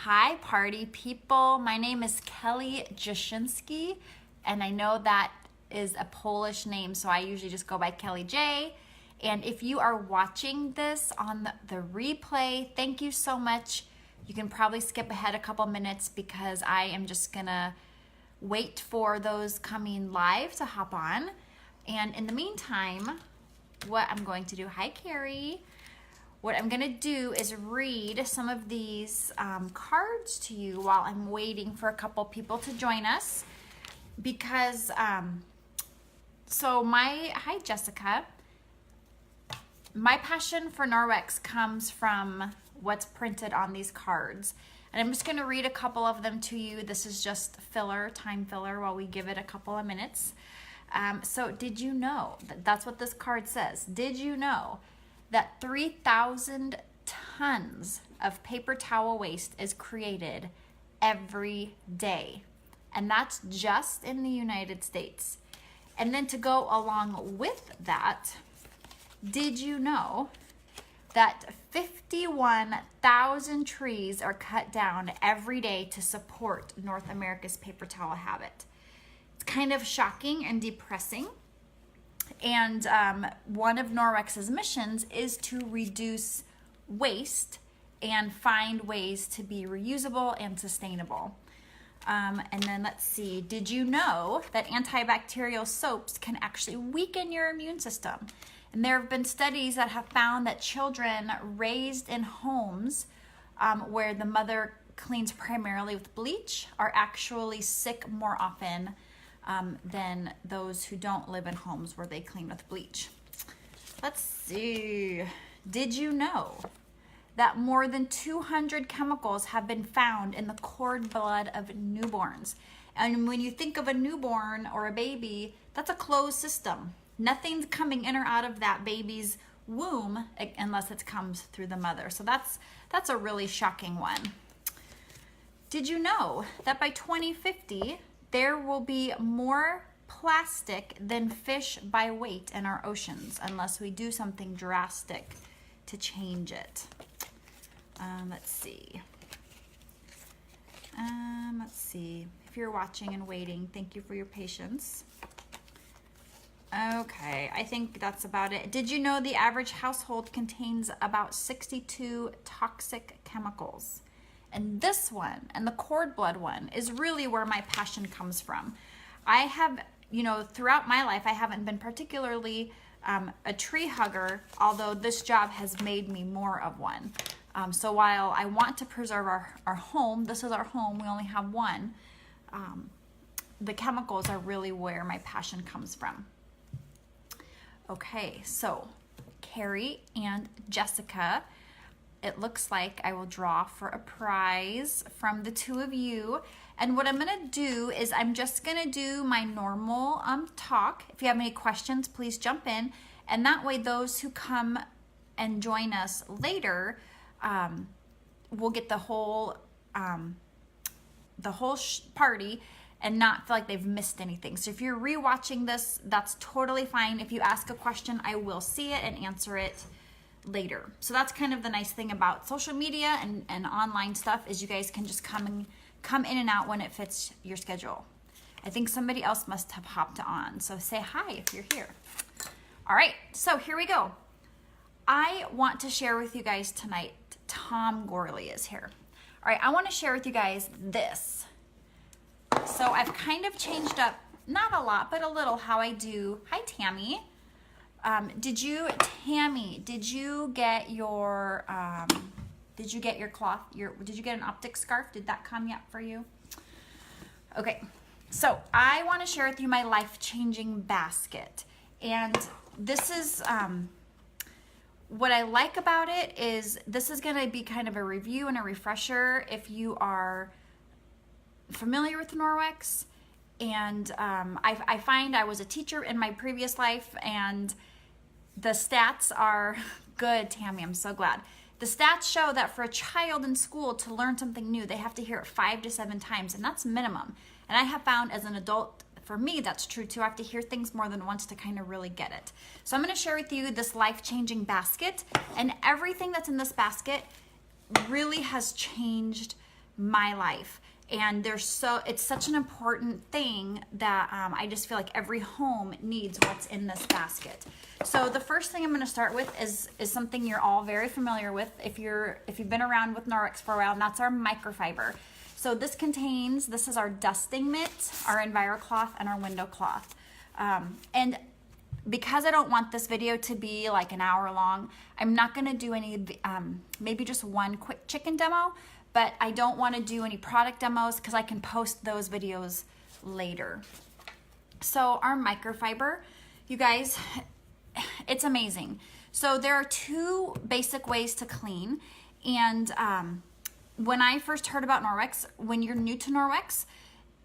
Hi, party people. My name is Kelly Jashinsky, and I know that is a Polish name, so I usually just go by Kelly J. And if you are watching this on the replay, thank you so much. You can probably skip ahead a couple minutes because I am just gonna wait for those coming live to hop on. And in the meantime, what I'm going to do, hi Carrie. What I'm gonna do is read some of these cards to you while I'm waiting for a couple people to join us because, hi Jessica. My passion for Norwex comes from what's printed on these cards. And I'm just gonna read a couple of them to you. This is just filler, time filler while we give it a couple of minutes. So did you know, that's what this card says. Did you know that 3,000 tons of paper towel waste is created every day? And that's just in the United States. And then to go along with that, did you know that 51,000 trees are cut down every day to support North America's paper towel habit? It's kind of shocking and depressing. And one of Norwex's missions is to reduce waste and find ways to be reusable and sustainable. And then let's see, did you know that antibacterial soaps can actually weaken your immune system? And there have been studies that have found that children raised in homes where the mother cleans primarily with bleach are actually sick more often than those who don't live in homes where they clean with bleach. Let's see. Did you know that more than 200 chemicals have been found in the cord blood of newborns? And when you think of a newborn or a baby, that's a closed system. Nothing's coming in or out of that baby's womb unless it comes through the mother. So that's a really shocking one. Did you know that by 2050, there will be more plastic than fish by weight in our oceans unless we do something drastic to change it? Let's see. If you're watching and waiting, thank you for your patience. Okay, I think that's about it. Did you know the average household contains about 62 toxic chemicals? And this one, and the cord blood one, is really where my passion comes from. I have, throughout my life, I haven't been particularly a tree hugger, although this job has made me more of one. So while I want to preserve our home, this is our home, we only have one, the chemicals are really where my passion comes from. Okay, so Carrie and Jessica, it looks like I will draw for a prize from the two of you. And what I'm gonna do is I'm just gonna do my normal talk. If you have any questions, please jump in. And that way those who come and join us later will get the whole party and not feel like they've missed anything. So if you're rewatching this, that's totally fine. If you ask a question, I will see it and answer it later. So that's kind of the nice thing about social media and online stuff is you guys can just come in and out when it fits your schedule. I think somebody else must have hopped on, so say hi if you're here. All right, so here we go. I want to share with you guys tonight, Tom Gourley is here. All right, I want to share with you guys this. So I've kind of changed up, not a lot, but a little how I do. Hi, Tammy. Did you get your cloth, did you get an optic scarf? Did that come yet for you? Okay, so I want to share with you my life-changing basket. And this is, what I like about it is this is going to be kind of a review and a refresher if you are familiar with Norwex. And I find I was a teacher in my previous life and the stats are good, Tammy, I'm so glad. The stats show that for a child in school to learn something new, they have to hear it 5 to 7 times, and that's minimum. And I have found as an adult, for me, that's true too. I have to hear things more than once to kind of really get it. So I'm going to share with you this life-changing basket, and everything that's in this basket really has changed my life. And it's such an important thing that I just feel like every home needs what's in this basket. So the first thing I'm going to start with is something you're all very familiar with if you've been around with Norwex for a while, and that's our microfiber. So this is our dusting mitt, our EnviroCloth, and our window cloth. And because I don't want this video to be like an hour long, I'm not going to do any, maybe just one quick chicken demo, but I don't want to do any product demos because I can post those videos later. So our microfiber, you guys, it's amazing. So there are two basic ways to clean. And when I first heard about Norwex, when you're new to Norwex,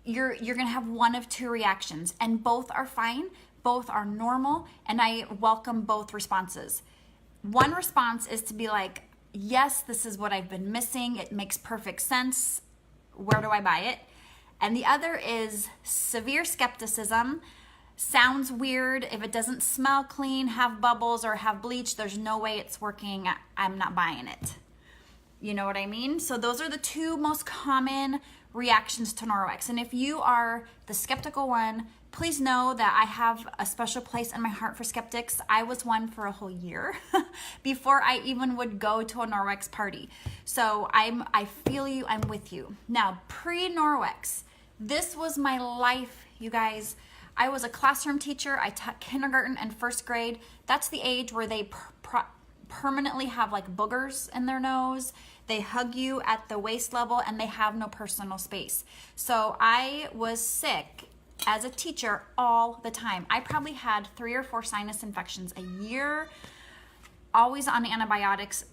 you're going to have one of two reactions, and both are fine. Both are normal, and I welcome both responses. One response is to be like, yes, this is what I've been missing. It makes perfect sense. Where do I buy it? And the other is severe skepticism. Sounds weird. If it doesn't smell clean, have bubbles, or have bleach, there's no way it's working. I'm not buying it. You know what I mean? So those are the two most common reactions to Norwex. And if you are the skeptical one, please know that I have a special place in my heart for skeptics. I was one for a whole year before I even would go to a Norwex party. So I feel you, I'm with you. Now, pre-Norwex, this was my life, you guys. I was a classroom teacher. I taught kindergarten and first grade. That's the age where they permanently have like boogers in their nose. They hug you at the waist level and they have no personal space. So I was sick as a teacher all the time. I probably had 3 or 4 sinus infections a year, always on antibiotics,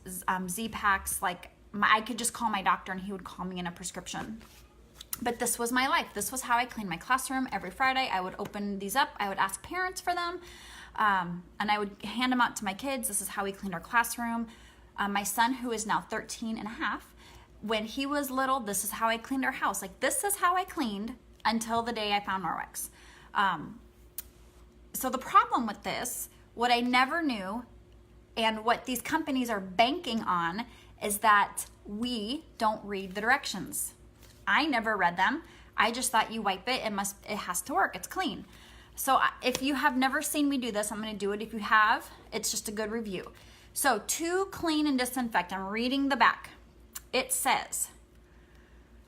Z-Paks. Like I could just call my doctor and he would call me in a prescription. But this was my life. This was how I cleaned my classroom. Every Friday I would open these up. I would ask parents for them, and I would hand them out to my kids. This is how we cleaned our classroom. My son, who is now 13 and a half, when he was little, this is how I cleaned our house. Like this is how I cleaned until the day I found Norwex. So the problem with this, what I never knew, and what these companies are banking on, is that we don't read the directions. I never read them. I just thought you wipe it, it has to work, it's clean. So if you have never seen me do this, I'm gonna do it. If you have, it's just a good review. So to clean and disinfect, I'm reading the back. It says,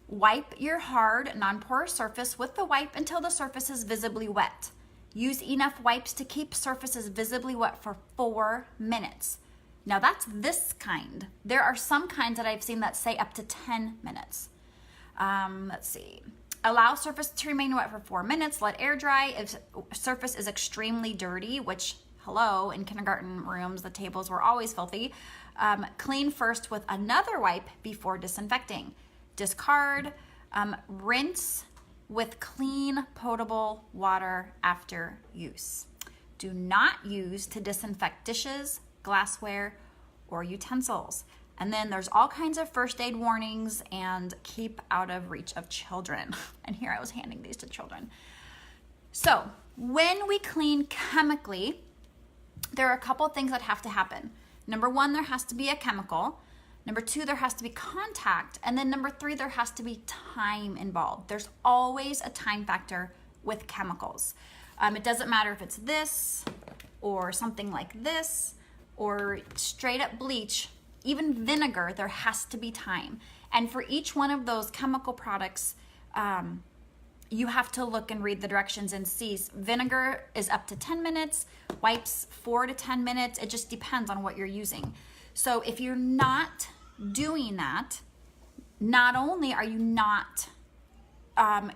wipe your hard, non-porous surface with the wipe until the surface is visibly wet. Use enough wipes to keep surfaces visibly wet for 4 minutes. Now that's this kind. There are some kinds that I've seen that say up to 10 minutes. Let's see. Allow surface to remain wet for 4 minutes. Let air dry. If surface is extremely dirty, which, hello, in kindergarten rooms, the tables were always filthy. Clean first with another wipe before disinfecting. Discard. Rinse with clean, potable water after use. Do not use to disinfect dishes, glassware, or utensils. And then there's all kinds of first aid warnings and keep out of reach of children. And here I was handing these to children. So when we clean chemically, there are a couple of things that have to happen. Number 1, there has to be a chemical. Number 2, there has to be contact. And then number 3, there has to be time involved. There's always a time factor with chemicals. It doesn't matter if it's this or something like this or straight up bleach. Even vinegar, there has to be time. And for each one of those chemical products, you have to look and read the directions and see. Vinegar is up to 10 minutes, wipes 4 to 10 minutes. It just depends on what you're using. So if you're not doing that, not only are you not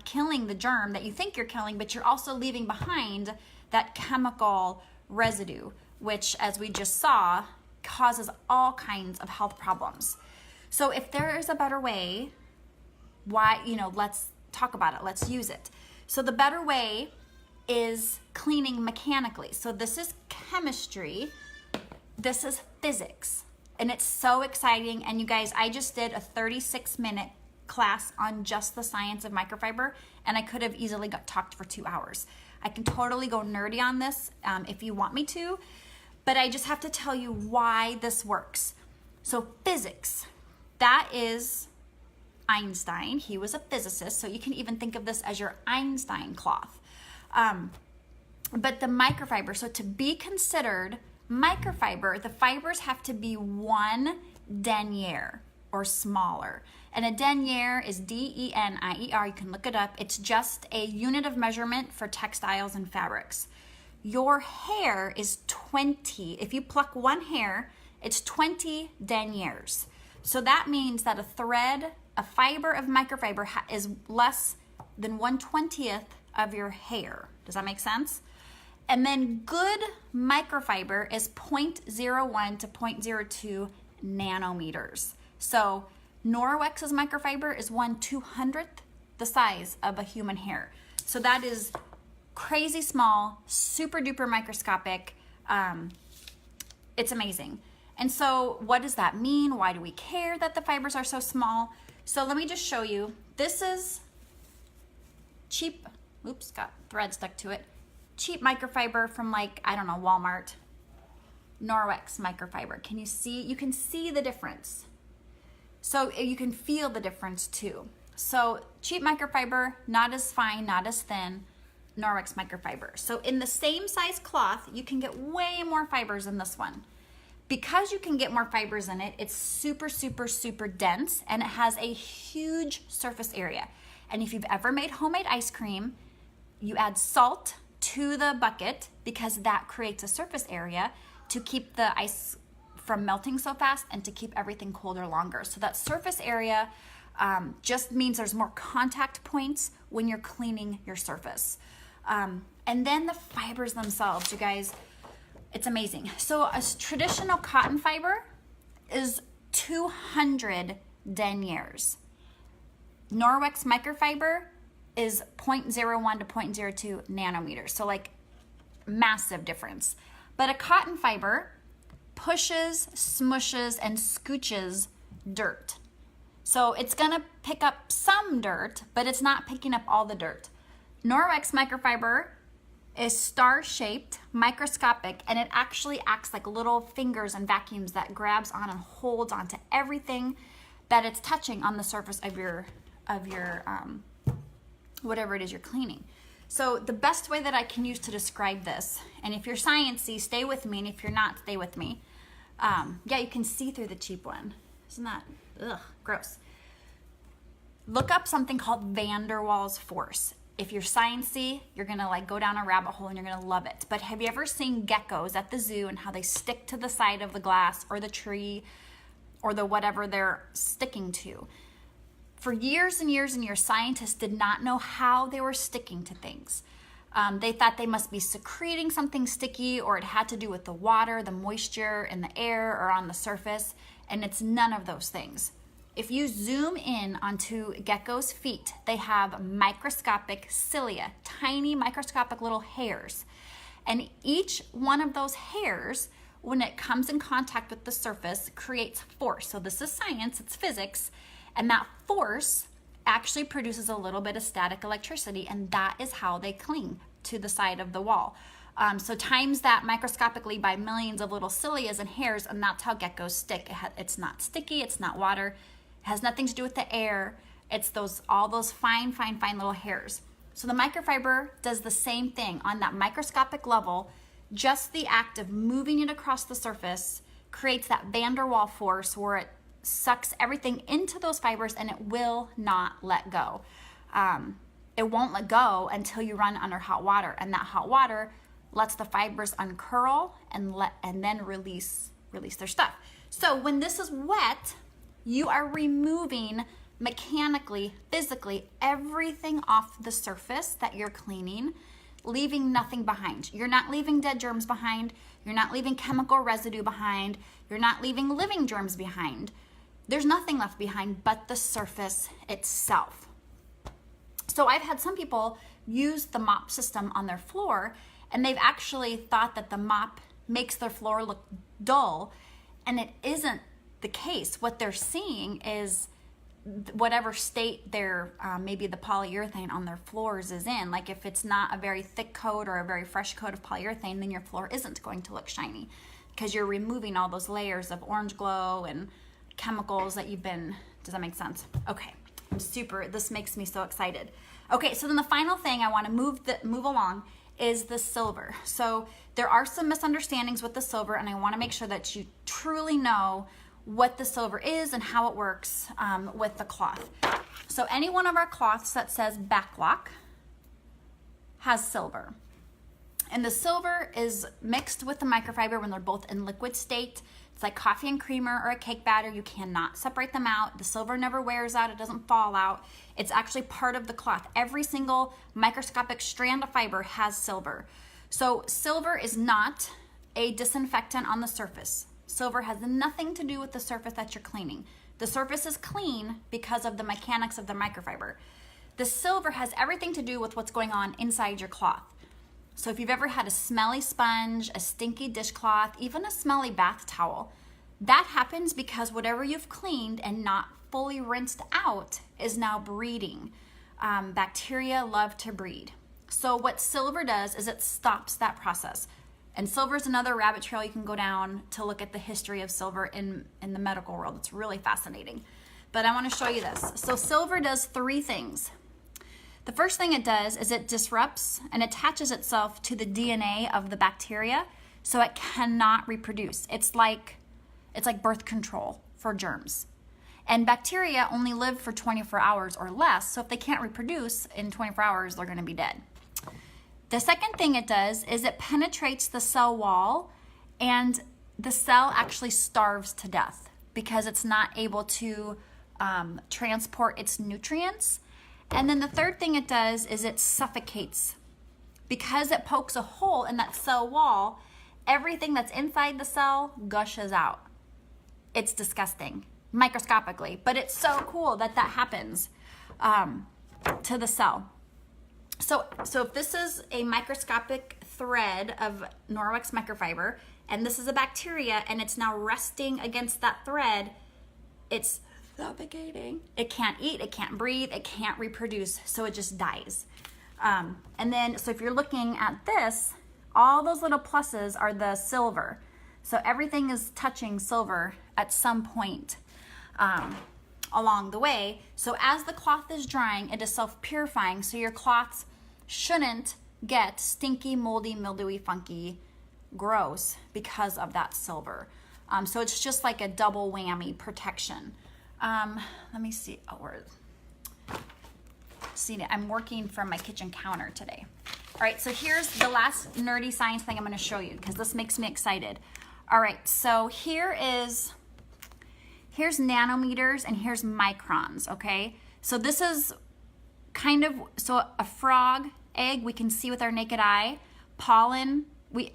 killing the germ that you think you're killing, but you're also leaving behind that chemical residue, which, as we just saw, causes all kinds of health problems. So if there is a better way, let's talk about it. Let's use it. So the better way is cleaning mechanically. So this is chemistry. This is physics. And it's so exciting. And you guys, I just did a 36-minute class on just the science of microfiber, and I could have easily talked for 2 hours. I can totally go nerdy on this if you want me to, but I just have to tell you why this works. So physics, that is Einstein. He was a physicist, so you can even think of this as your Einstein cloth. But the microfiber, so to be considered microfiber, the fibers have to be 1 denier or smaller. And a denier is D-E-N-I-E-R. You can look it up. It's just a unit of measurement for textiles and fabrics. Your hair is 20. If you pluck one hair, it's 20 deniers. So that means that a fiber of microfiber is less than 1/20th of your hair. Does that make sense? And then good microfiber is 0.01 to 0.02 nanometers. So Norwex's microfiber is 1/200th the size of a human hair. So that is crazy small, super duper microscopic. It's amazing. And so what does that mean? Why do we care that the fibers are so small? So let me just show you. This is cheap, oops, got thread stuck to it. Cheap microfiber from like, I don't know, Walmart. Norwex microfiber. Can you see? You can see the difference. So you can feel the difference too. So cheap microfiber, not as fine, not as thin. Norwex microfiber. So in the same size cloth, you can get way more fibers in this one. Because you can get more fibers in it, it's super, super, super dense, and it has a huge surface area. And if you've ever made homemade ice cream, you add salt to the bucket because that creates a surface area to keep the ice from melting so fast and to keep everything colder longer. So that surface area just means there's more contact points when you're cleaning your surface. And then the fibers themselves, you guys, it's amazing. So a traditional cotton fiber is 200 deniers. Norwex microfiber is 0.01 to 0.02 nanometers. So like massive difference. But a cotton fiber pushes, smushes, and scooches dirt. So it's gonna pick up some dirt, but it's not picking up all the dirt. Norwex microfiber is star-shaped, microscopic, and it actually acts like little fingers and vacuums that grabs on and holds onto everything that it's touching on the surface of your whatever it is you're cleaning. So the best way that I can use to describe this, and if you're sciencey, stay with me, and if you're not, stay with me. Yeah, you can see through the cheap one. Isn't that, gross. Look up something called van der Waals force. If you're sciencey, you're gonna like go down a rabbit hole and you're gonna love it. But have you ever seen geckos at the zoo and how they stick to the side of the glass or the tree or the whatever they're sticking to? For years and years and years, scientists did not know how they were sticking to things. They thought they must be secreting something sticky, or it had to do with the water, the moisture in the air or on the surface, and it's none of those things. If you zoom in onto geckos' feet, they have microscopic cilia, tiny microscopic little hairs. And each one of those hairs, when it comes in contact with the surface, creates force. So this is science, it's physics, and that force actually produces a little bit of static electricity, and that is how they cling to the side of the wall. So times that microscopically by millions of little cilias and hairs, and that's how geckos stick. It's not sticky, it's not water, it has nothing to do with the air. It's all those fine little hairs. So the microfiber does the same thing on that microscopic level. Just the act of moving it across the surface creates that van der Waals force where it sucks everything into those fibers and it will not let go. It won't let go until you run under hot water, and that hot water lets the fibers uncurl and then release their stuff. So when this is wet, you are removing mechanically, physically, everything off the surface that you're cleaning, leaving nothing behind. You're not leaving dead germs behind. You're not leaving chemical residue behind. You're not leaving living germs behind. There's nothing left behind but the surface itself. So I've had some people use the mop system on their floor, and they've actually thought that the mop makes their floor look dull, and it isn't the case. What they're seeing is whatever state their maybe the polyurethane on their floors is in. Like if it's not a very thick coat or a very fresh coat of polyurethane, then your floor isn't going to look shiny because you're removing all those layers of orange glow and chemicals that you've been, does that make sense? Okay, This makes me so excited. Okay, so then the final thing I want to move along is the silver. So there are some misunderstandings with the silver, and I want to make sure that you truly know what the silver is and how it works with the cloth. So any one of our cloths that says backlock has silver. And the silver is mixed with the microfiber when they're both in liquid state. It's like coffee and creamer or a cake batter. You cannot separate them out. The silver never wears out. It doesn't fall out. It's actually part of the cloth. Every single microscopic strand of fiber has silver. So silver is not a disinfectant on the surface. Silver has nothing to do with the surface that you're cleaning. The surface is clean because of the mechanics of the microfiber. The silver has everything to do with what's going on inside your cloth. So if you've ever had a smelly sponge, a stinky dishcloth, even a smelly bath towel, that happens because whatever you've cleaned and not fully rinsed out is now breeding. Bacteria love to breed. So what silver does is it stops that process. And silver is another rabbit trail you can go down to look at the history of silver in the medical world. It's really fascinating. But I want to show you this. So silver does 3 things. The first thing it does is it disrupts and attaches itself to the DNA of the bacteria so it cannot reproduce. It's like birth control for germs. And bacteria only live for 24 hours or less, so if they can't reproduce in 24 hours, they're going to be dead. The second thing it does is it penetrates the cell wall, and the cell actually starves to death because it's not able to transport its nutrients. And then the third thing it does is it suffocates. Because it pokes a hole in that cell wall, everything that's inside the cell gushes out. It's disgusting, microscopically, but it's so cool that happens to the cell. So if this is a microscopic thread of Norwex microfiber, and this is a bacteria, and it's now resting against that thread, it's suffocating. It can't eat, it can't breathe, it can't reproduce, so it just dies. And then, so if you're looking at this, all those little pluses are the silver. So everything is touching silver at some point along the way. So as the cloth is drying, it is self-purifying, so your cloths shouldn't get stinky, moldy, mildewy, funky, gross because of that silver. So it's just like a double whammy protection. Let me see. I'm working from my kitchen counter today. All right, so here's the last nerdy science thing I'm going to show you because this makes me excited. All right, so here's nanometers and here's microns, okay? So this is kind of, so a frog egg we can see with our naked eye. Pollen, we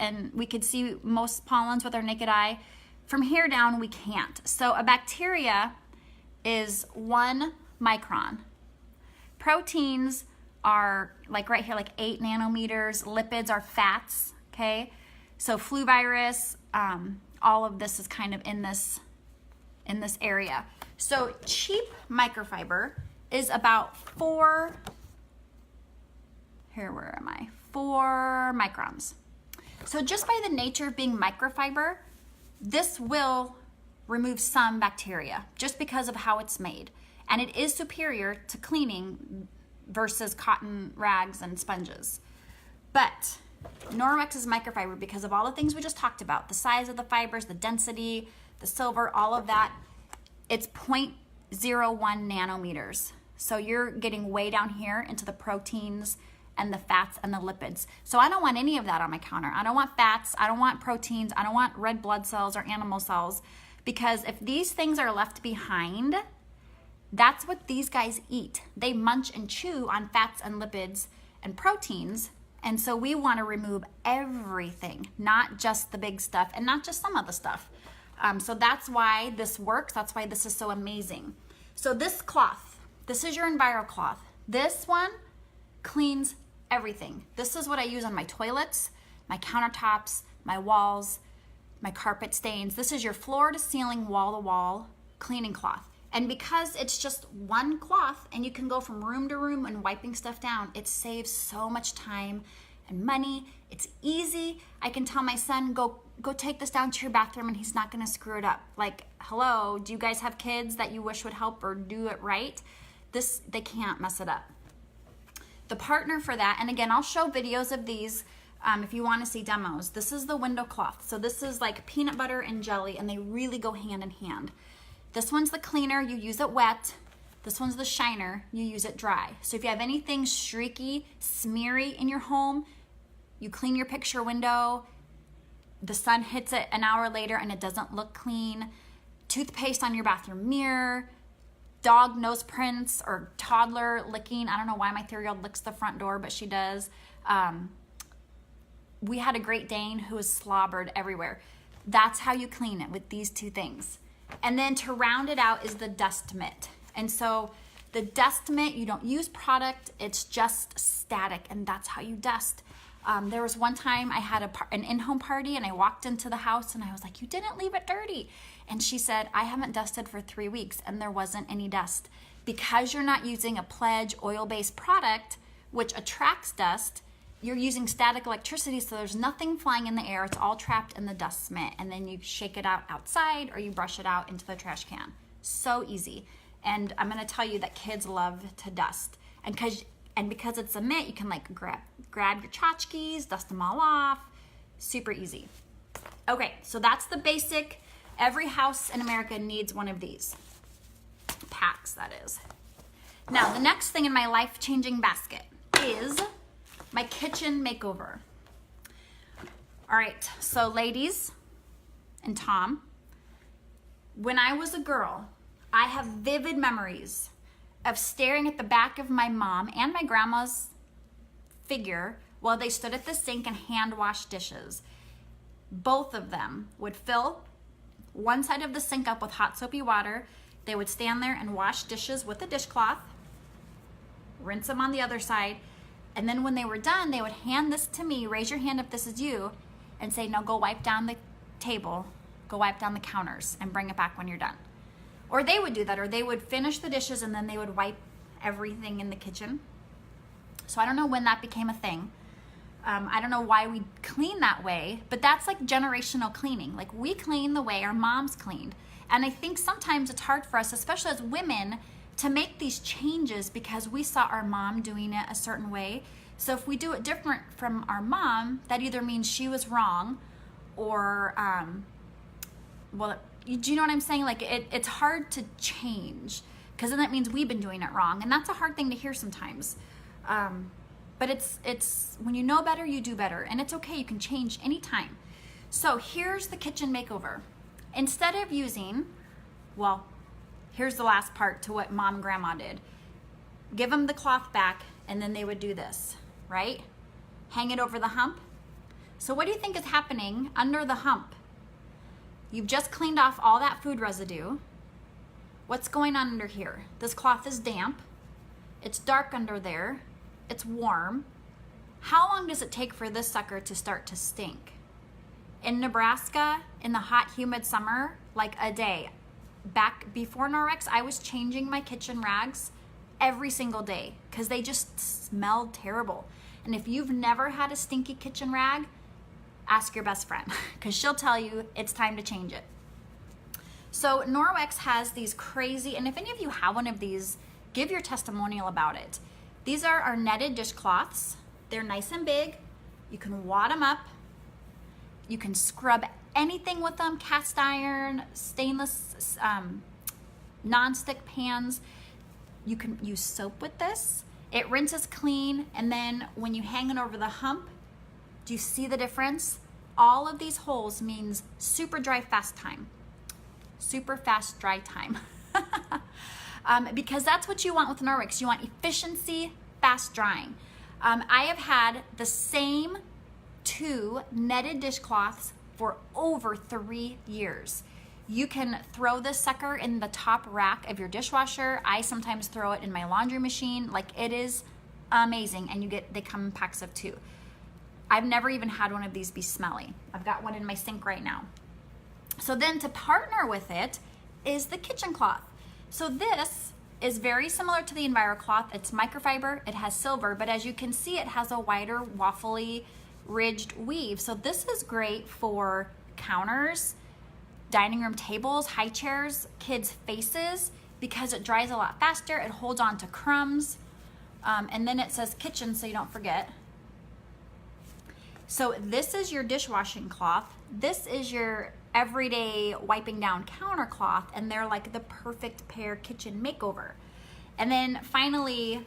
could see most pollens with our naked eye. From here down, we can't. So a bacteria is 1 micron. Proteins are like right here, like 8 nanometers. Lipids are fats, okay? So flu virus, all of this is kind of in this area. So cheap microfiber is about 4 microns. So just by the nature of being microfiber, this will remove some bacteria just because of how it's made. And it is superior to cleaning versus cotton rags and sponges. But Norwex is microfiber because of all the things we just talked about, the size of the fibers, the density, the silver, all of that. It's 0.01 nanometers. So you're getting way down here into the proteins and the fats and the lipids. So I don't want any of that on my counter. I don't want fats, I don't want proteins, I don't want red blood cells or animal cells, because if these things are left behind, that's what these guys eat. They munch and chew on fats and lipids and proteins. And so we want to remove everything, not just the big stuff and not just some of the stuff. So that's why this works. That's why this is so amazing. So this cloth, this is your EnviroCloth. This one cleans everything. This is what I use on my toilets, my countertops, my walls, my carpet stains. This is your floor to ceiling, wall to wall cleaning cloth. And because it's just one cloth and you can go from room to room and wiping stuff down, it saves so much time and money. It's easy. I can tell my son, go take this down to your bathroom, and he's not gonna screw it up. Like, hello, do you guys have kids that you wish would help or do it right? they can't mess it up. The partner for that, and again, I'll show videos of these if you want to see demos. This is the window cloth. So this is like peanut butter and jelly, and they really go hand in hand. This one's the cleaner, you use it wet. This one's the shiner, you use it dry. So if you have anything streaky, smeary in your home, you clean your picture window, the sun hits it an hour later and it doesn't look clean. Toothpaste on your bathroom mirror, dog nose prints or toddler licking. I don't know why my 3-year-old licks the front door, but she does. We had a Great Dane who was slobbered everywhere. That's how you clean it, with these 2 things. And then to round it out is the dust mitt. And so the dust mitt, you don't use product, it's just static, and that's how you dust. There was one time I had an in-home party, and I walked into the house and I was like, you didn't leave it dirty. And she said, I haven't dusted for 3 weeks and there wasn't any dust. Because you're not using a Pledge oil-based product, which attracts dust, you're using static electricity, so there's nothing flying in the air. It's all trapped in the dust mitt, and then you shake it out outside or you brush it out into the trash can. So easy. And I'm gonna tell you that kids love to dust. And because it's a mitt, you can like grab your tchotchkes, dust them all off. Super easy. Okay, so that's the basic. Every house in America needs one of these. Packs, that is. Now, the next thing in my life-changing basket is my kitchen makeover. All right, so ladies and Tom, when I was a girl, I have vivid memories of staring at the back of my mom and my grandma's figure while they stood at the sink and hand washed dishes. Both of them would fill one side of the sink up with hot soapy water. They would stand there and wash dishes with a dishcloth, rinse them on the other side, and then when they were done, they would hand this to me, raise your hand if this is you, and say, now go wipe down the table, go wipe down the counters, and bring it back when you're done. Or they would do that, or they would finish the dishes and then they would wipe everything in the kitchen. So I don't know when that became a thing. I don't know why we clean that way, but that's like generational cleaning. Like, we clean the way our moms cleaned. And I think sometimes it's hard for us, especially as women, to make these changes because we saw our mom doing it a certain way. So if we do it different from our mom, that either means she was wrong or, well, do you know what I'm saying? Like, it's hard to change because then that means we've been doing it wrong. And that's a hard thing to hear sometimes. But it's when you know better, you do better. And it's okay, you can change anytime. So here's the kitchen makeover. Instead of using, well, here's the last part to what mom and grandma did. Give them the cloth back and then they would do this, right? Hang it over the hump. So what do you think is happening under the hump? You've just cleaned off all that food residue. What's going on under here? This cloth is damp. It's dark under there. It's warm. How long does it take for this sucker to start to stink? In Nebraska, in the hot, humid summer, like a day. Back before Norwex, I was changing my kitchen rags every single day because they just smelled terrible. And if you've never had a stinky kitchen rag, ask your best friend because she'll tell you it's time to change it. So Norwex has these crazy, and if any of you have one of these, give your testimonial about it. These are our netted dishcloths. They're nice and big. You can wad them up. You can scrub anything with them, cast iron, stainless, non-stick pans. You can use soap with this. It rinses clean, and then when you hang it over the hump, do you see the difference? All of these holes means super dry fast time. Super fast dry time. Because that's what you want with Norwex. You want efficiency, fast drying. I have had the same 2 netted dishcloths for over 3 years. You can throw this sucker in the top rack of your dishwasher. I sometimes throw it in my laundry machine. Like, it is amazing, and they come in packs of 2. I've never even had one of these be smelly. I've got one in my sink right now. So then to partner with it is the kitchen cloth. So this is very similar to the EnviroCloth. It's microfiber, it has silver, but as you can see, it has a wider, waffly, ridged weave. So this is great for counters, dining room tables, high chairs, kids' faces. because it dries a lot faster. It holds on to crumbs. And then it says kitchen, so you don't forget. So this is your dishwashing cloth. This is your everyday wiping down counter cloth, and they're like the perfect pair kitchen makeover. And then finally,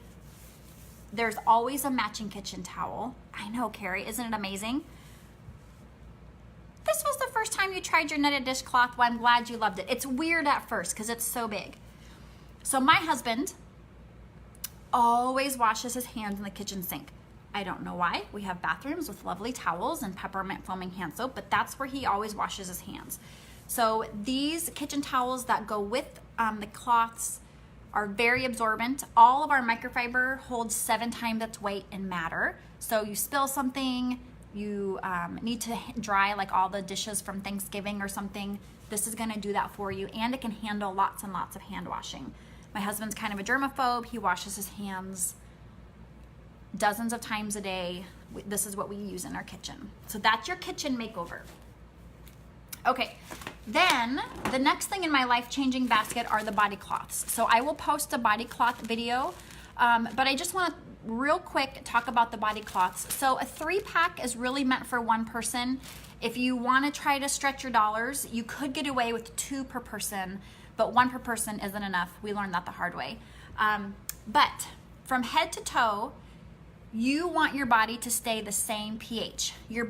there's always a matching kitchen towel. I know, Carrie, isn't it amazing? This was the first time you tried your netted dishcloth. Well, I'm glad you loved it. It's weird at first because it's so big. So my husband always washes his hands in the kitchen sink. I don't know why. We have bathrooms with lovely towels and peppermint foaming hand soap, but that's where he always washes his hands. So these kitchen towels that go with the cloths are very absorbent. All of our microfiber holds 7 times its weight in matter. So you spill something, you need to dry like all the dishes from Thanksgiving or something, this is gonna do that for you, and it can handle lots and lots of hand washing. My husband's kind of a germaphobe. He washes his hands dozens of times a day. This is what we use in our kitchen. So that's your kitchen makeover. Okay, then the next thing in my life-changing basket are the body cloths. So I will post a body cloth video, but I just want to real quick talk about the body cloths. So a 3-pack is really meant for one person. If you want to try to stretch your dollars, you could get away with 2 per person, but 1 per person isn't enough. We learned that the hard way. But from head to toe, you want your body to stay the same pH. Your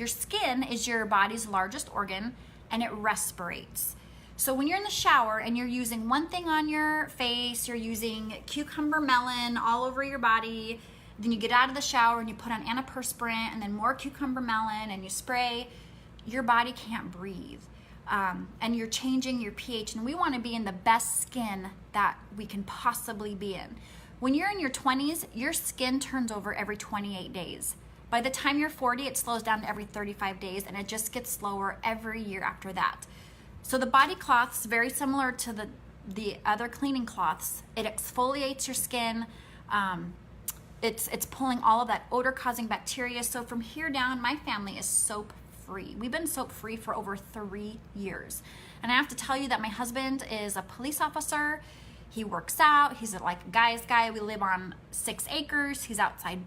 skin is your body's largest organ, and it respirates. So when you're in the shower and you're using one thing on your face, you're using cucumber melon all over your body, then you get out of the shower and you put on antiperspirant and then more cucumber melon and you spray, your body can't breathe. And you're changing your pH, and we want to be in the best skin that we can possibly be in. When you're in your 20s, your skin turns over every 28 days. By the time you're 40, it slows down to every 35 days, and it just gets slower every year after that. So the body cloths, very similar to the other cleaning cloths, it exfoliates your skin. It's pulling all of that odor-causing bacteria. So from here down, my family is soap-free. We've been soap-free for over 3 years. And I have to tell you that my husband is a police officer. He works out. He's like a guy's guy. We live on 6 acres. He's outside,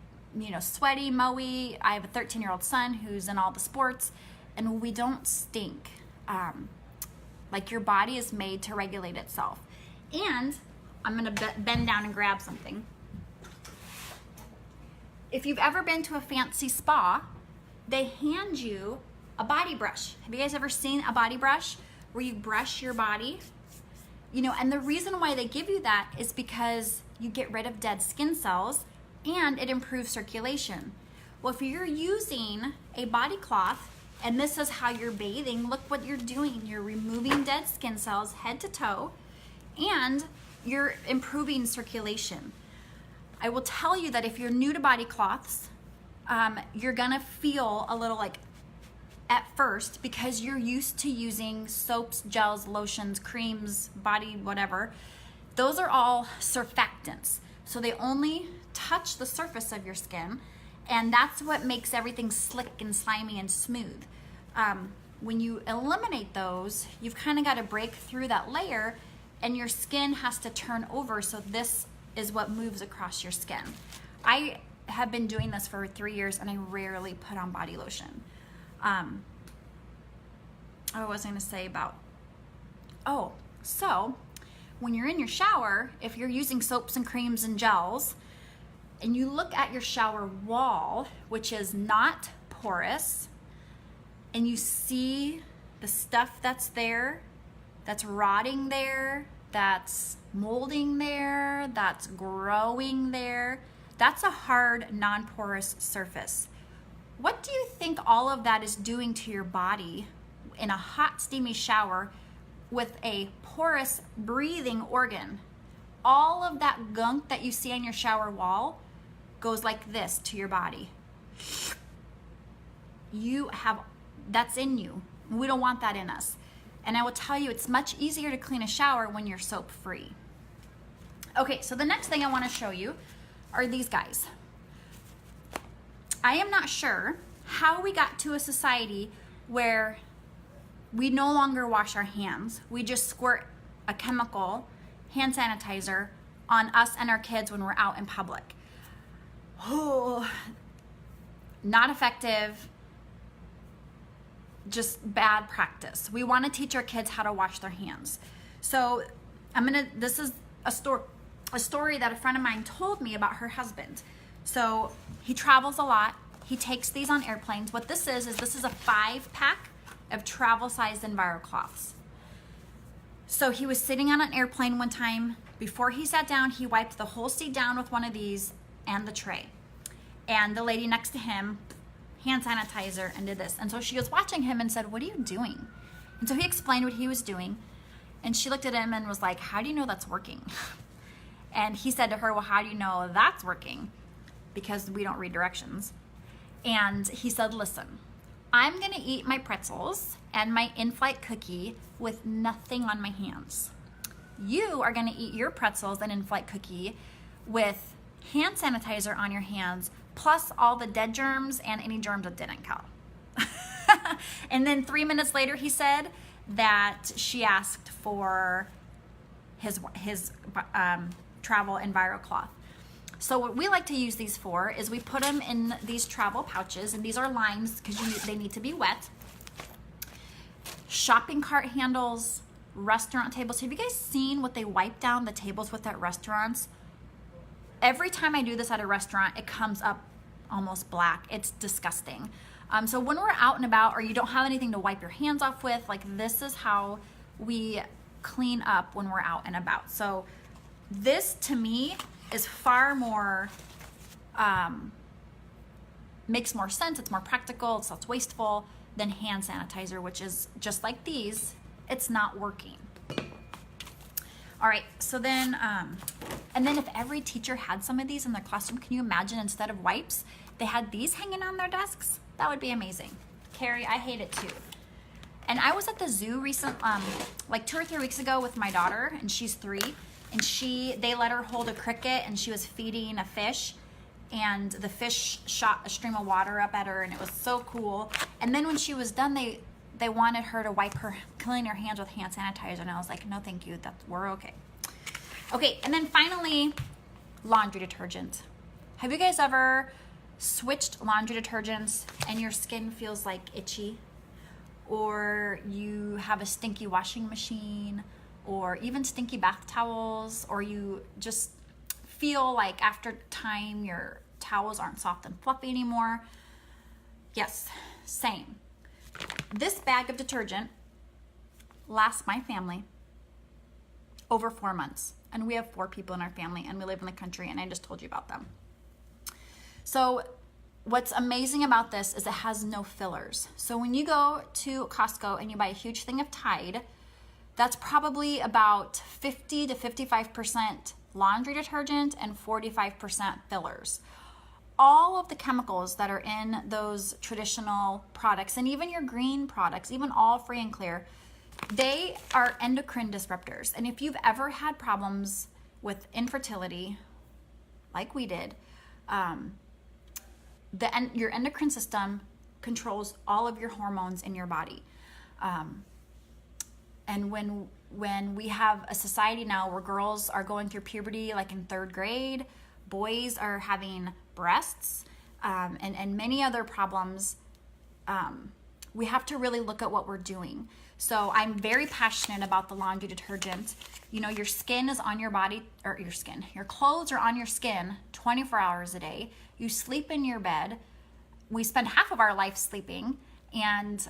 sweaty, mowy. I have a 13-year-old son who's in all the sports, and we don't stink. Like your body is made to regulate itself. And I'm gonna bend down and grab something. If you've ever been to a fancy spa, they hand you a body brush. Have you guys ever seen a body brush where you brush your body? And the reason why they give you that is because you get rid of dead skin cells and it improves circulation. Well, if you're using a body cloth and this is how you're bathing, look what you're doing. You're removing dead skin cells head to toe and you're improving circulation. I will tell you that if you're new to body cloths, you're gonna feel a little like at first because you're used to using soaps, gels, lotions, creams, body, whatever. Those are all surfactants. So they only touch the surface of your skin, and that's what makes everything slick and slimy and smooth. When you eliminate those, you've kind of got to break through that layer, and your skin has to turn over, so this is what moves across your skin. I have been doing this for 3 years, and I rarely put on body lotion. What was I going to say about, so when you're in your shower, if you're using soaps and creams and gels, and you look at your shower wall, which is not porous, and you see the stuff that's there, that's rotting there, that's molding there, that's growing there, that's a hard, non-porous surface. What do you think all of that is doing to your body in a hot, steamy shower with a porous breathing organ? All of that gunk that you see on your shower wall goes like this to your body. That's in you. We don't want that in us. And I will tell you, it's much easier to clean a shower when you're soap-free. Okay, so the next thing I want to show you are these guys. I am not sure how we got to a society where we no longer wash our hands. We just squirt a chemical hand sanitizer on us and our kids when we're out in public. Oh, not effective, just bad practice. We want to teach our kids how to wash their hands. So this is a story that a friend of mine told me about her husband. So he travels a lot. He takes these on airplanes. What this is this is a 5-pack of travel-sized EnviroCloths. So he was sitting on an airplane one time. Before he sat down, he wiped the whole seat down with one of these and the tray. And the lady next to him, hand sanitizer, and did this. And so she was watching him and said, "What are you doing?" And so he explained what he was doing. And she looked at him and was like, "How do you know that's working?" And he said to her, "Well, how do you know that's working?" Because we don't read directions. And he said, "Listen, I'm gonna eat my pretzels and my in-flight cookie with nothing on my hands. You are gonna eat your pretzels and in-flight cookie with hand sanitizer on your hands, plus all the dead germs and any germs that didn't kill." And then 3 minutes later, he said that she asked for his travel EnviroCloth. So what we like to use these for is we put them in these travel pouches, and these are lined because they need to be wet. Shopping cart handles, restaurant tables. Have you guys seen what they wipe down the tables with at restaurants? Every time I do this at a restaurant, it comes up almost black. It's disgusting. So when we're out and about, or you don't have anything to wipe your hands off with, like, this is how we clean up when we're out and about. So this, to me, is far more, makes more sense. It's more practical. It's less wasteful than hand sanitizer, which is just like these. It's not working. All right, so then, and then if every teacher had some of these in their classroom, can you imagine instead of wipes, they had these hanging on their desks? That would be amazing. Carrie, I hate it too. And I was at the zoo like 2 or 3 weeks ago with my daughter, and she's 3, and they let her hold a cricket, and she was feeding a fish, and the fish shot a stream of water up at her, and it was so cool. And then when she was done, they wanted her to clean her hands with hand sanitizer, and I was like, "No, thank you. We're okay." Okay, and then finally, laundry detergent. Have you guys ever switched laundry detergents and your skin feels like itchy? Or you have a stinky washing machine, or even stinky bath towels, or you just feel like after time your towels aren't soft and fluffy anymore? Yes, same. This bag of detergent lasts my family over 4 months. And we have 4 people in our family, and we live in the country, and I just told you about them. So what's amazing about this is it has no fillers. So when you go to Costco and you buy a huge thing of Tide, that's probably about 50 to 55% laundry detergent and 45% fillers. All of the chemicals that are in those traditional products, and even your green products, even All Free and Clear, they are endocrine disruptors. And if you've ever had problems with infertility, like we did, your endocrine system controls all of your hormones in your body. And when we have a society now where girls are going through puberty, like in 3rd grade, boys are having breasts, and many other problems, we have to really look at what we're doing. So I'm very passionate about the laundry detergent. You know, your skin is on your body, or your clothes are on your skin 24 hours a day. You sleep in your bed. We spend half of our life sleeping, and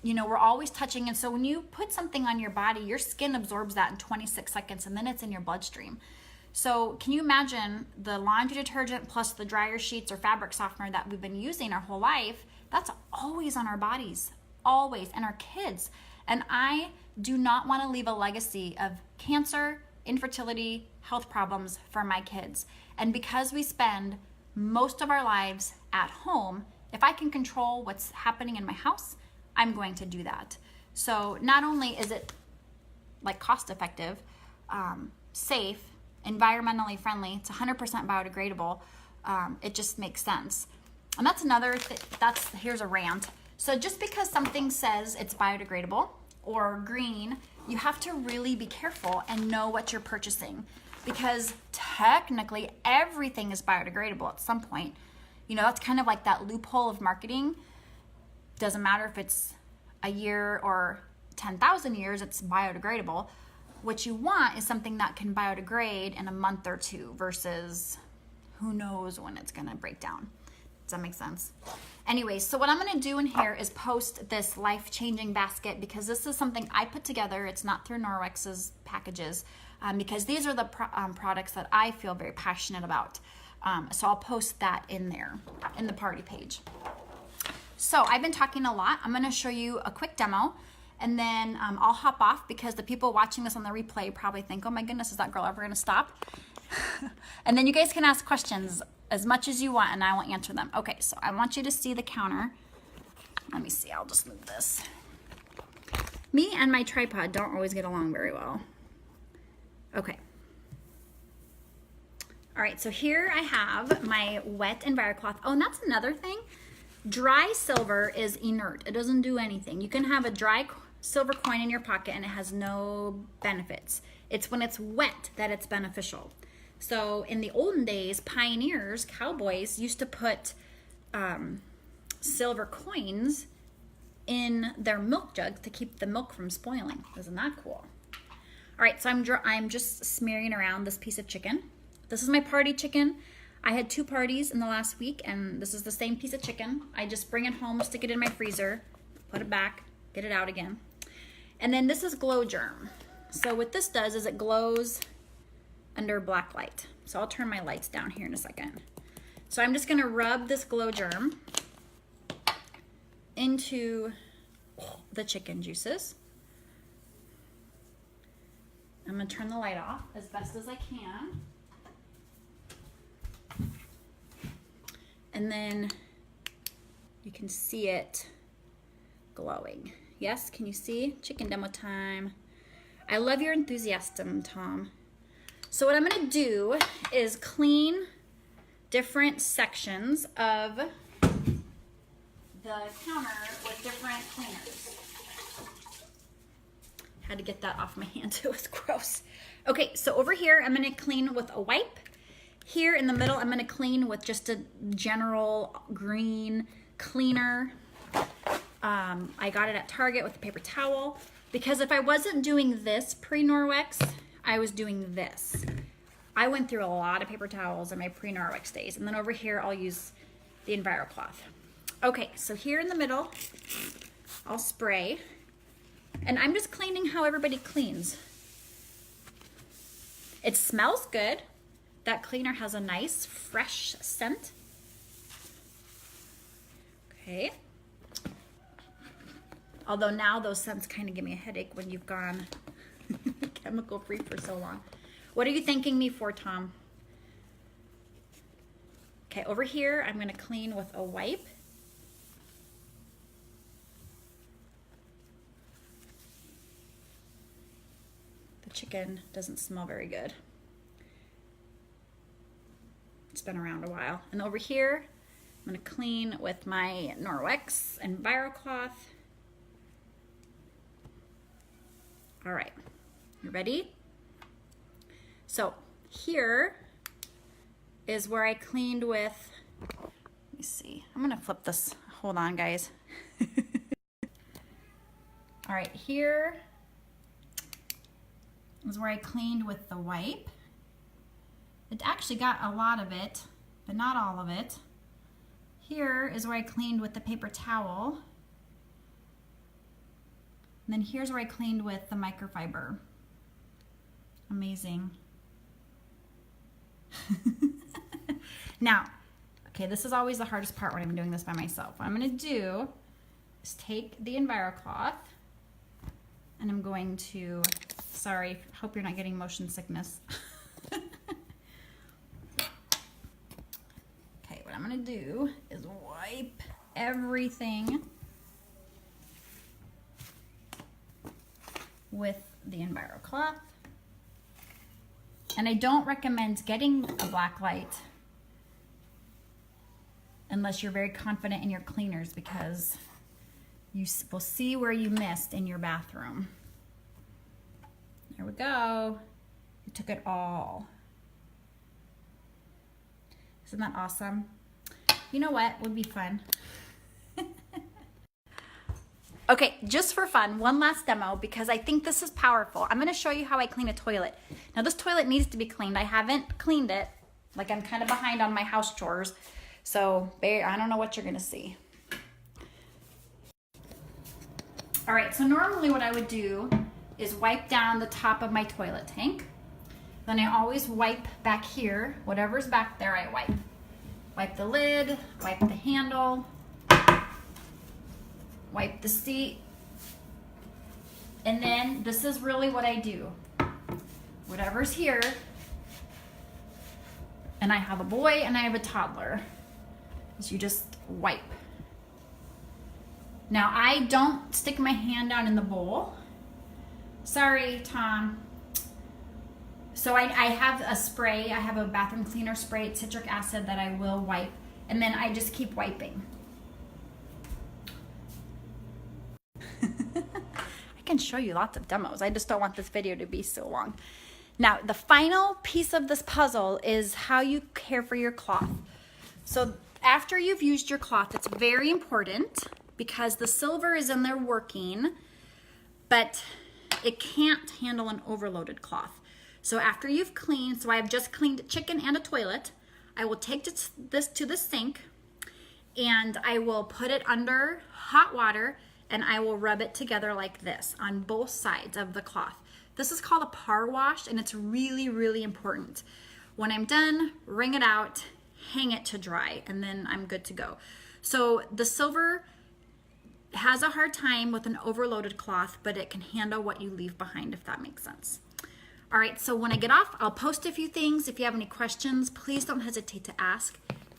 we're always touching. And so when you put something on your body, your skin absorbs that in 26 seconds, and then it's in your bloodstream. So can you imagine the laundry detergent plus the dryer sheets or fabric softener that we've been using our whole life? That's always on our bodies, always, and our kids. And I do not want to leave a legacy of cancer, infertility, health problems for my kids. And because we spend most of our lives at home, if I can control what's happening in my house, I'm going to do that. So not only is it like cost effective, safe, environmentally friendly, it's 100% biodegradable, it just makes sense. And that's another here's a rant. So just because something says it's biodegradable or green, you have to really be careful and know what you're purchasing, because technically everything is biodegradable at some point. You know, that's kind of like that loophole of marketing. Doesn't matter if it's a year or 10,000 years, it's biodegradable. What you want is something that can biodegrade in a month or two versus who knows when it's gonna break down. Does that make sense? Anyway, so what I'm gonna do in here is post this life-changing basket, because this is something I put together. It's not through Norwex's packages, because these are the products that I feel very passionate about. So I'll post that in there, in the party page. So I've been talking a lot. I'm gonna show you a quick demo, and then I'll hop off, because the people watching this on the replay probably think, oh my goodness, is that girl ever gonna stop? And then you guys can ask questions as much as you want, and I will answer them. Okay, so I want you to see the counter. Let me see, I'll just move this. Me and my tripod don't always get along very well. Okay. All right, so here I have my wet EnviroCloth. Oh, and that's another thing. Dry silver is inert. It doesn't do anything. You can have a dry silver coin in your pocket and it has no benefits. It's when it's wet that it's beneficial. So in the olden days, pioneers, cowboys, used to put silver coins in their milk jugs to keep the milk from spoiling. Isn't that cool? All right, so I'm just smearing around this piece of chicken. This is my party chicken. I had 2 parties in the last week, and this is the same piece of chicken. I just bring it home, stick it in my freezer, put it back, get it out again. And then this is Glow Germ. So what this does is it glows under black light. So I'll turn my lights down here in a second. So I'm just gonna rub this Glow Germ into the chicken juices. I'm gonna turn the light off as best as I can. And then you can see it glowing. Yes, can you see? Chicken demo time. I love your enthusiasm, Tom. So what I'm gonna do is clean different sections of the counter with different cleaners. Had to get that off my hand, it was gross. Okay, so over here, I'm gonna clean with a wipe. Here in the middle, I'm gonna clean with just a general green cleaner. I got it at Target with a paper towel, because if I wasn't doing this pre-Norwex, I was doing this. I went through a lot of paper towels in my pre-Norwex days, and then over here, I'll use the EnviroCloth. Okay, so here in the middle, I'll spray, and I'm just cleaning how everybody cleans. It smells good. That cleaner has a nice fresh scent. Okay. Although now those scents kind of give me a headache when you've gone chemical free for so long. What are you thanking me for, Tom? Okay, over here, I'm gonna clean with a wipe. The chicken doesn't smell very good. It's been around a while. And over here, I'm gonna clean with my Norwex EnviroCloth. All right, you ready? So here is where I cleaned with, let me see, I'm gonna flip this, hold on guys. All right, here is where I cleaned with the wipe. It actually got a lot of it, but not all of it. Here is where I cleaned with the paper towel. And then here's where I cleaned with the microfiber. Amazing. Now, okay, this is always the hardest part when I'm doing this by myself. What I'm gonna do is take the EnviroCloth, and I'm going to, sorry, hope you're not getting motion sickness. Okay, what I'm gonna do is wipe everything with the EnviroCloth. And I don't recommend getting a black light unless you're very confident in your cleaners, because You will see where you missed in your bathroom. There we go. You took it all. Isn't that awesome? You know what would be fun? Okay, just for fun, one last demo because I think this is powerful. I'm gonna show you how I clean a toilet. Now this toilet needs to be cleaned. I haven't cleaned it. Like I'm kind of behind on my house chores. So I don't know what you're gonna see. All right, so normally what I would do is wipe down the top of my toilet tank. Then I always wipe back here. Whatever's back there, I wipe. Wipe the lid, wipe the handle, wipe the seat. And then this is really what I do. Whatever's here, and I have a boy and I have a toddler, is you just wipe. Now I don't stick my hand down in the bowl. Sorry, Tom. So I have a spray, I have a bathroom cleaner spray, it's citric acid that I will wipe, and then I just keep wiping. I can show you lots of demos. I just don't want this video to be so long. Now, the final piece of this puzzle is how you care for your cloth. So after you've used your cloth, it's very important because the silver is in there working, but it can't handle an overloaded cloth. So after you've cleaned, so I've just cleaned a chicken and a toilet, I will take this to the sink and I will put it under hot water and I will rub it together like this on both sides of the cloth. This is called a par wash and it's really, really important. When I'm done, wring it out, hang it to dry, and then I'm good to go. So the silver has a hard time with an overloaded cloth, but it can handle what you leave behind, if that makes sense. All right, so when I get off, I'll post a few things. If you have any questions, please don't hesitate to ask.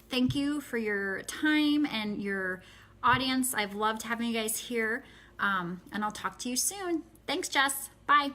Thank you for your time and your audience. I've loved having you guys here, and I'll talk to you soon. Thanks, Jess. Bye.